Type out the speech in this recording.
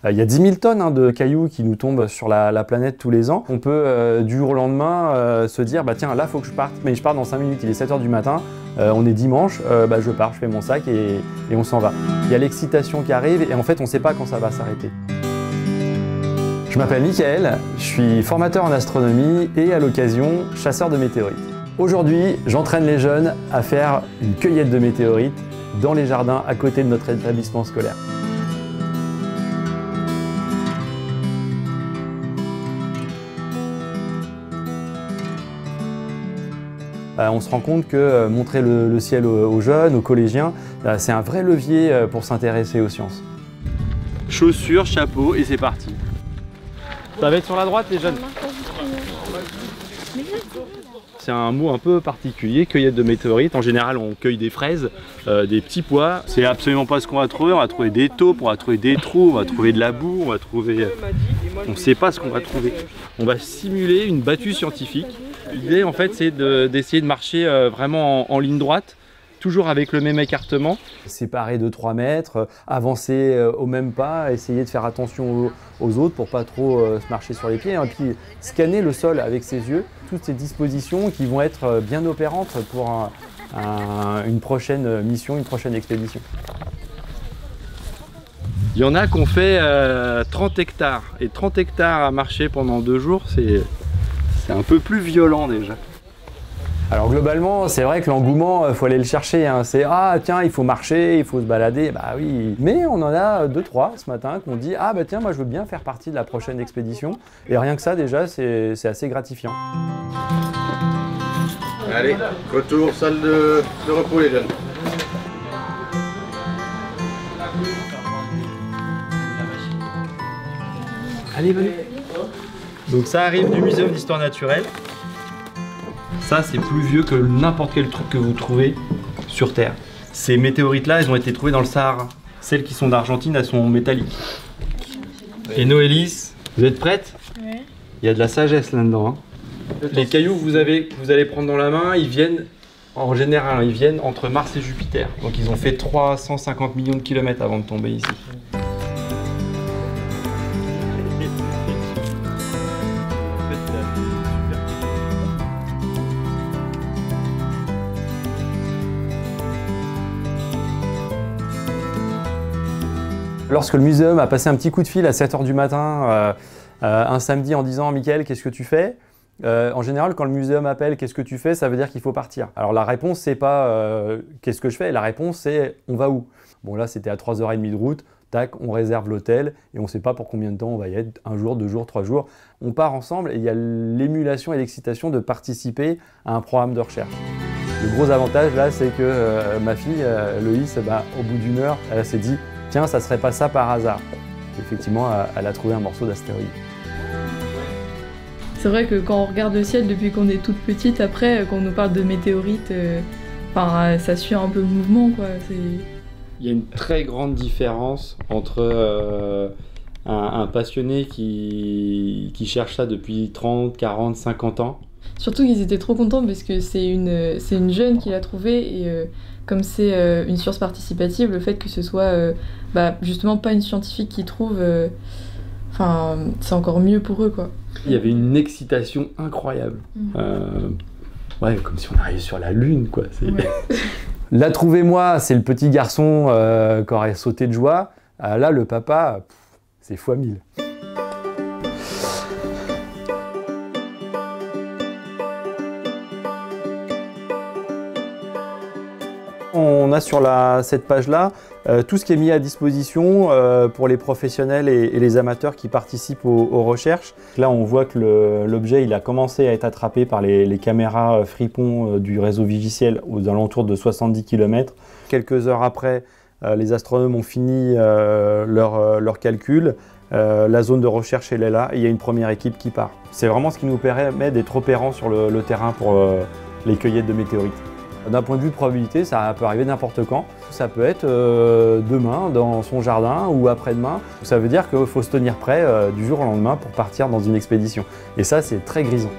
Il y a 10 000 tonnes de cailloux qui nous tombent sur la planète tous les ans. On peut du jour au lendemain se dire bah tiens là faut que je parte, mais je pars dans 5 minutes, il est 7 h du matin, on est dimanche, je pars, je fais mon sac et on s'en va. Il y a l'excitation qui arrive et en fait on ne sait pas quand ça va s'arrêter. Je m'appelle Michael, je suis formateur en astronomie et à l'occasion chasseur de météorites. Aujourd'hui, j'entraîne les jeunes à faire une cueillette de météorites dans les jardins à côté de notre établissement scolaire. On se rend compte que montrer le ciel aux jeunes, aux collégiens, c'est un vrai levier pour s'intéresser aux sciences. Chaussures, chapeau et c'est parti. Ça va être sur la droite les jeunes. C'est un mot un peu particulier, cueillette de météorites. En général, on cueille des fraises, des petits pois. C'est absolument pas ce qu'on va trouver. On va trouver des taupes, on va trouver des trous, on va trouver de la boue, on va trouver... On ne sait pas ce qu'on va trouver. On va simuler une battue scientifique. L'idée, en fait, c'est d'essayer de marcher vraiment en ligne droite, toujours avec le même écartement. Séparer de 3 mètres, avancer au même pas, essayer de faire attention aux autres pour pas trop se marcher sur les pieds. Et puis scanner le sol avec ses yeux. Toutes ces dispositions qui vont être bien opérantes pour une prochaine mission, une prochaine expédition. Il y en a qui ont fait 30 hectares. Et 30 hectares à marcher pendant 2 jours, c'est un peu plus violent déjà. Alors globalement, c'est vrai que l'engouement, il faut aller le chercher. Hein. C'est « Ah tiens, il faut marcher, il faut se balader ». Bah oui, mais on en a 2-3 ce matin qui ont dit « Ah bah tiens, moi je veux bien faire partie de la prochaine expédition ». Et rien que ça déjà, c'est assez gratifiant. Allez, retour, salle de repos les jeunes. Allez, venez. Donc ça arrive du Muséum d'Histoire Naturelle. Ça, c'est plus vieux que n'importe quel truc que vous trouvez sur Terre. Ces météorites-là, elles ont été trouvées dans le Sahara. Celles qui sont d'Argentine, elles sont métalliques. Et Noélis, vous êtes prête? Ouais. Il y a de la sagesse là-dedans. Hein. Les cailloux que vous allez prendre dans la main, ils viennent, en général, ils viennent entre Mars et Jupiter. Donc ils ont fait 350 millions de kilomètres avant de tomber ici. Lorsque le muséum a passé un petit coup de fil à 7 h du matin, un samedi en disant « Michael, qu'est-ce que tu fais ?» En général, quand le muséum appelle « Qu'est-ce que tu fais ?» ça veut dire qu'il faut partir. Alors la réponse, c'est pas « Qu'est-ce que je fais ?» La réponse, c'est « On va où ?» Bon là, c'était à 3 h 30 de route. Tac, on réserve l'hôtel et on ne sait pas pour combien de temps on va y être, 1 jour, 2 jours, 3 jours. On part ensemble et il y a l'émulation et l'excitation de participer à un programme de recherche. Le gros avantage là, c'est que ma fille, Loïs, au bout d'1 heure, elle s'est dit « Tiens, ça serait pas ça par hasard ». Effectivement, elle a trouvé un morceau d'astéroïde. C'est vrai que quand on regarde le ciel depuis qu'on est toute petite, après, quand on nous parle de météorites, ça suit un peu le mouvement, quoi. Il y a une très grande différence entre un passionné qui cherche ça depuis 30, 40, 50 ans. Surtout qu'ils étaient trop contents parce que c'est une jeune qui l'a trouvé et comme c'est une science participative, le fait que ce soit justement pas une scientifique qui trouve, c'est encore mieux pour eux, quoi. Il y avait une excitation incroyable. Ouais, comme si on arrivait sur la Lune, quoi. Ouais. La trouvez-moi, c'est le petit garçon qui aurait sauté de joie. Là, le papa, c'est x1000. On a sur cette page-là tout ce qui est mis à disposition pour les professionnels et les amateurs qui participent aux recherches. Là, on voit que l'objet il a commencé à être attrapé par les caméras Fripon du réseau Vigiciel aux alentours de 70 km. Quelques heures après, les astronomes ont fini leurs calculs. La zone de recherche elle est là et il y a une première équipe qui part. C'est vraiment ce qui nous permet d'être opérants sur le terrain pour les cueillettes de météorites. D'un point de vue de probabilité, ça peut arriver n'importe quand. Ça peut être demain dans son jardin ou après-demain. Ça veut dire qu'il faut se tenir prêt du jour au lendemain pour partir dans une expédition. Et ça, c'est très grisant.